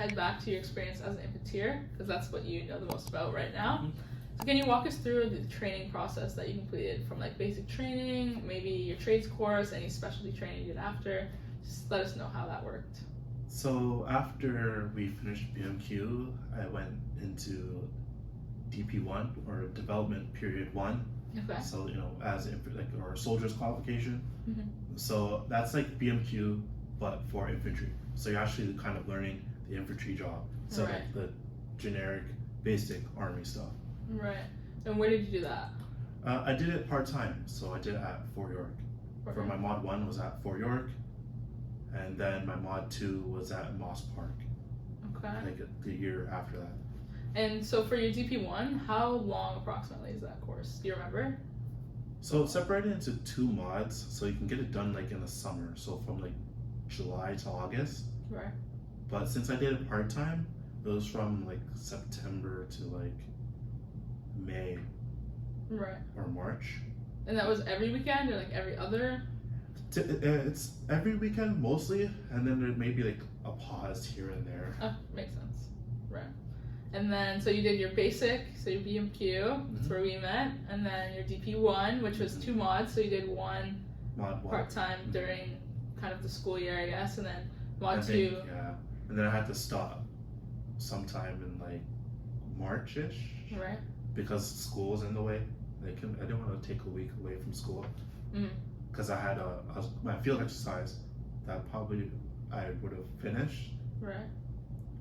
head back to your experience as an Infanteer, because that's what you know the most about right now. So can you walk us through the training process that you completed, from like basic training, maybe your trades course, any specialty training you did after? Just let us know how that worked. So after we finished BMQ, I went into DP1, or Development Period 1. Okay. So, as like our soldier's qualification. Mm-hmm. So that's like BMQ, but for infantry. So you're actually kind of learning the infantry job. So Right. like the generic, basic army stuff. Right. And where did you do that? I did it part-time. So I did it at Fort York. Okay. For my Mod 1 was at Fort York. And then my Mod 2 was at Moss Park. Okay. Like the year after that. And so for your DP1, how long approximately is that course? Do you remember? So it's separated into 2 mods, so you can get it done like in the summer. So from like July to August. Right. But since I did it part-time, it was from like September to like May. Right. Or March. And that was every weekend or like every other? It's every weekend mostly, and then there may be like a pause here and there. Oh, makes sense. Right. And then, so you did your basic, so your BMQ, that's where we met, and then your DP1, which was 2 mods, so you did one Mod 1. part-time during kind of the school year, I guess, and then Mod I 2. think, yeah. And then I had to stop sometime in like March-ish. Right. Because school was in the way. I didn't want to take a week away from school. Because I had my field exercise that probably I would have finished. Right.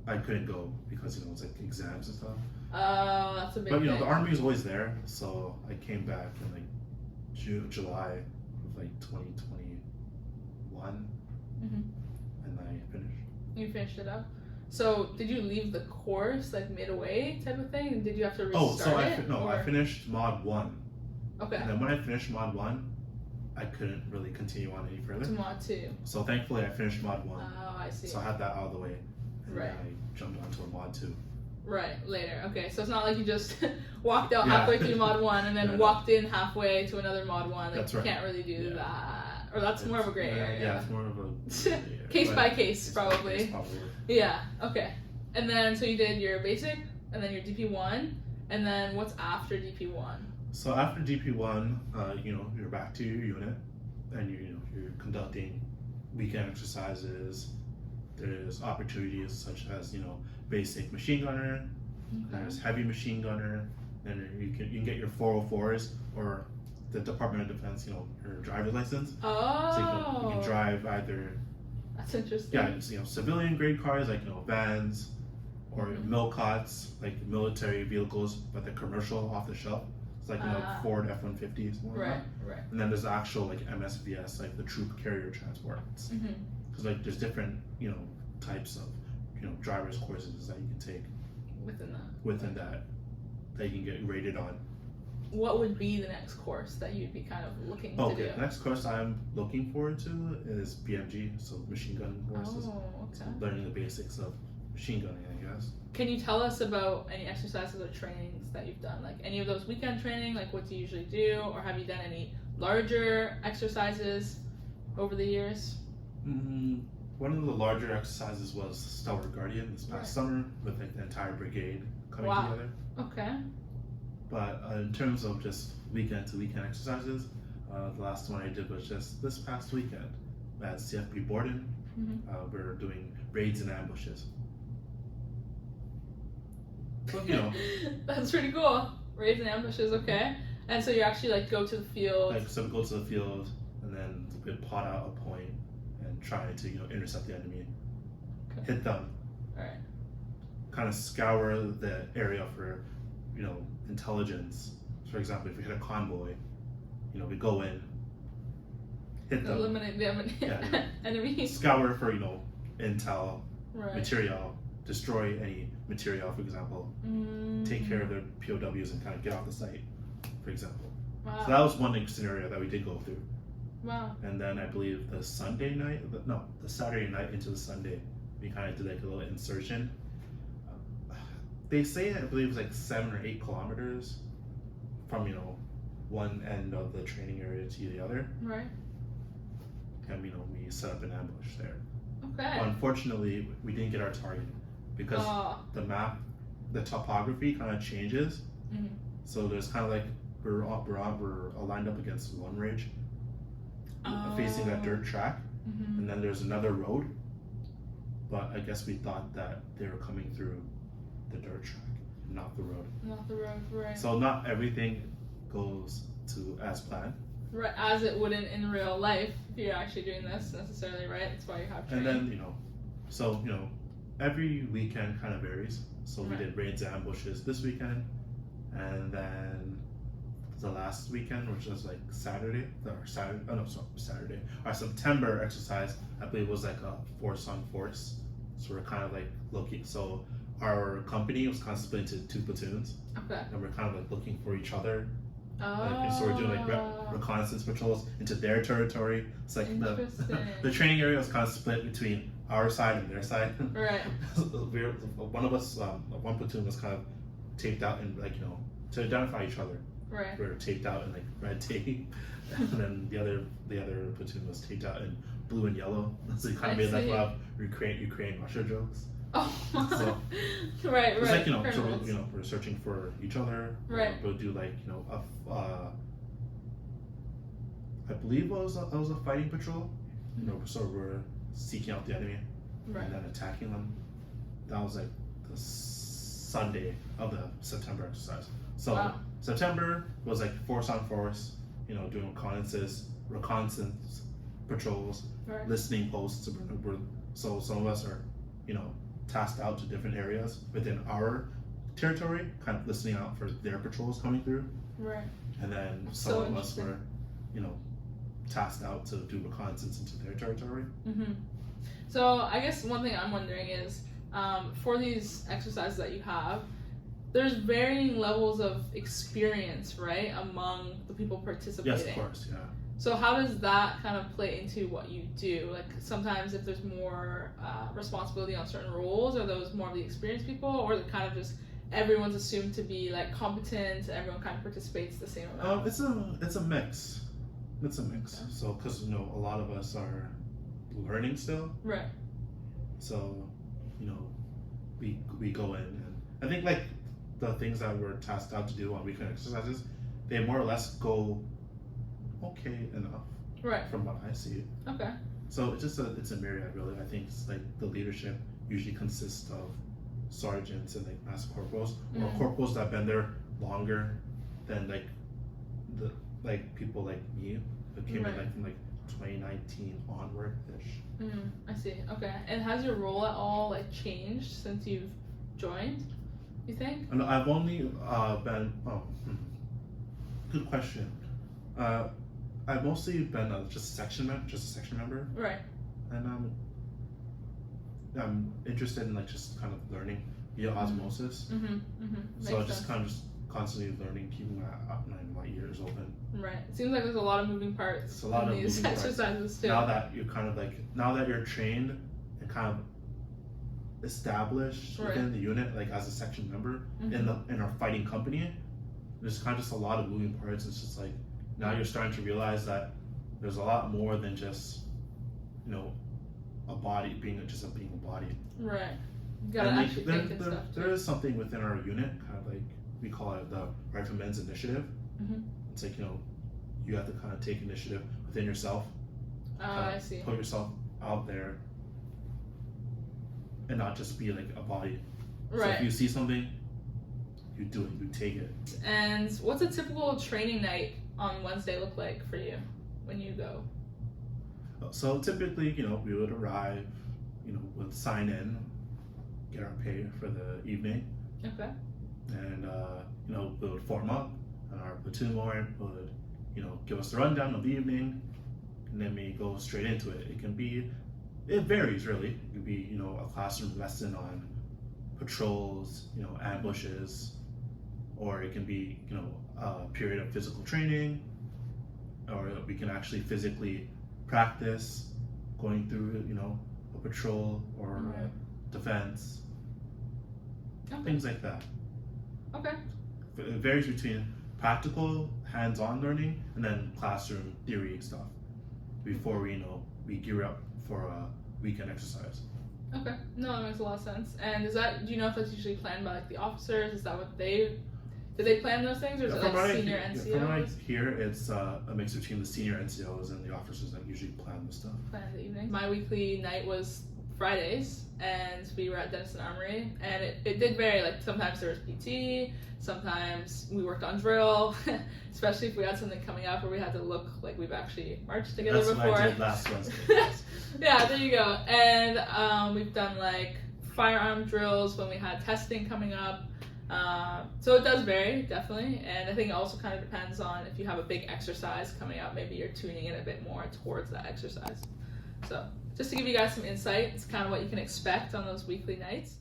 I couldn't go because it was like exams and stuff. Oh, that's a big But thing. the army was always there, so I came back in like July of like 2021, and I finished. You finished it up. So did you leave the course like midway type of thing? And did you have to restart it? I finished Mod 1. Okay. And then when I finished Mod 1, I couldn't really continue on any further. To Mod 2. So thankfully I finished Mod 1. Oh, I see. So I had that out of the way. And Right. then I jumped onto a Mod 2. Right, later. Okay, so it's not like you just walked out Yeah. halfway through Mod 1 and then Yeah, walked in halfway to another Mod 1. Like, That's you right. can't really do Yeah. that. Or that's more of a gray area. Yeah, it's more of a Case by case, probably. Case, probably. Yeah, okay. And then, so you did your basic, and then your DP1, and then what's after DP1? So after DP1, you're back to your unit, and you're conducting weekend exercises. There's opportunities such as basic machine gunner. There's heavy machine gunner, and you can get your 404s or the Department of Defense, your driver's license. Oh. So you can drive either. That's interesting. Yeah, it's, civilian grade cars like vans, or milcots, like military vehicles, but they're commercial off the shelf. It's like Ford F-150s. Right. And then there's the actual like MSVS, like the troop carrier transports. Because like there's different types of driver's courses that you can take within that you can get rated on. What would be the next course that you'd be kind of looking to do? The next course I'm looking forward to is BMG, so machine gun courses. Oh, okay. So learning the basics of machine gunning, I guess. Can you tell us about any exercises or trainings that you've done? Like any of those weekend training, like what do you usually do? Or have you done any larger exercises over the years? One of the larger exercises was Stalwart Guardian this past summer with like the entire brigade coming together. Okay. But in terms of just weekend to weekend exercises, the last one I did was just this past weekend at CFB Borden. We're doing raids and ambushes. So, That's pretty cool. Raids and ambushes, okay. And so you actually like go to the field. So we go to the field and then we pot out a point and try to intercept the enemy, hit them. All right. Kind of scour the area for intelligence. For example, if we hit a convoy, we go in, hit them, eliminate the enemy. Scour for intel, Right. material, destroy any material, for example, take care of their POWs and kind of get off the site, for example. Wow. So that was one scenario that we did go through. Wow. And then I believe the Saturday night into the Sunday, we kind of did like a little insertion. They say I believe it was like 7 or 8 kilometers from one end of the training area to the other. Right. And we set up an ambush there. Okay. But unfortunately, we didn't get our target because the map, the topography kind of changes. Mhm. So there's kind of like we're all lined up against one ridge, facing a dirt track, and then there's another road. But I guess we thought that they were coming through the dirt track, not the road. Not the road, right? So not everything goes to as planned. Right, as it wouldn't in real life if you're actually doing this necessarily, right? That's why you have training. And then every weekend kind of varies. So we did raids and ambushes this weekend, and then the last weekend, which was like Saturday. Our September exercise, I believe, was like a force on force. So we're kind of like looking. So our company was kind of split into 2 platoons. Okay. And we're kind of like looking for each other. Oh. So we're doing like reconnaissance patrols into their territory. It's like the training area was kind of split between our side and their side. Right. One of us, one platoon was kind of taped out in to identify each other. Right. We were taped out in like red tape, and then the other platoon was taped out in blue and yellow. So you kind of made like a lot of Ukraine Russia jokes. Oh. So, right. It's like so we're searching for each other. Right. We'll do like I believe it was a fighting patrol. So we're seeking out the enemy and then attacking them. That was like the Sunday of the September exercise. So September was like force on force, doing reconnaissance patrols, listening posts. So some of us are, tasked out to different areas within our territory, kind of listening out for their patrols coming through. Right. And then some of us were, tasked out to do reconnaissance into their territory. Mm-hmm. So I guess one thing I'm wondering is, for these exercises that you have, there's varying levels of experience, right, among the people participating. Yes, of course, yeah. So how does that kind of play into what you do? Like sometimes if there's more responsibility on certain roles, are those more of the experienced people, or is it kind of just everyone's assumed to be like competent, everyone kind of participates the same amount? It's a mix. It's a mix. Okay. So because a lot of us are learning still. Right. So we go in, and I think like the things that we're tasked out to do on weekend exercises, they more or less go okay enough. Right. From what I see. Okay. So it's a myriad really. I think it's like the leadership usually consists of sergeants and like master corporals, or corporals that have been there longer than like people like me who came in like from like 2019 onward ish. I see. Okay. And has your role at all like changed since you've joined, you think? And I've only been good question. I've mostly been just a section member. Right. And I'm interested in like just kind of learning via osmosis. So I just kind of constantly learning, keeping my ears open. Right. It seems like there's a lot of moving parts. It's a lot of these moving exercises parts. too. Now that you're trained and kind of established within the unit, like as a section member in our fighting company, there's kind of just a lot of moving parts. It's just like now you're starting to realize that there's a lot more than just a body being a body. Right. You gotta actually think and stuff. There is something within our unit, kind of like we call it the Riflemen's Initiative. It's like you have to kind of take initiative within yourself. I see. Put yourself out there, and not just be like a body. Right. So if you see something, you do it. You take it. And what's a typical training night on Wednesday look like for you when you go? So typically, we would arrive, we'd sign in, get our pay for the evening. Okay. And we would form up, and our platoon warrant would, give us the rundown of the evening, and then we go straight into it. It varies really. It could be, a classroom lesson on patrols, ambushes, or it can be, a period of physical training, or we can actually physically practice going through, a patrol or defense, things like that. Okay. It varies between practical, hands-on learning, and then classroom theory stuff before we gear up for a weekend exercise. Okay, no, that makes a lot of sense. And do you know if that's usually planned by like the officers? Is that what do they plan those things, or is it like senior NCOs? From what I hear, it's a mix between the senior NCOs and the officers that usually plan the stuff. Plan the evenings. My weekly night was Fridays, and we were at Denison Armory, and it did vary. Like sometimes there was PT, sometimes we worked on drill, especially if we had something coming up where we had to look like we've actually marched together That's before. what I did last Wednesday. Yeah, there you go. And we've done like firearm drills when we had testing coming up. So it does vary, definitely, and I think it also kind of depends on if you have a big exercise coming up, maybe you're tuning in a bit more towards that exercise. So just to give you guys some insight, it's kind of what you can expect on those weekly nights.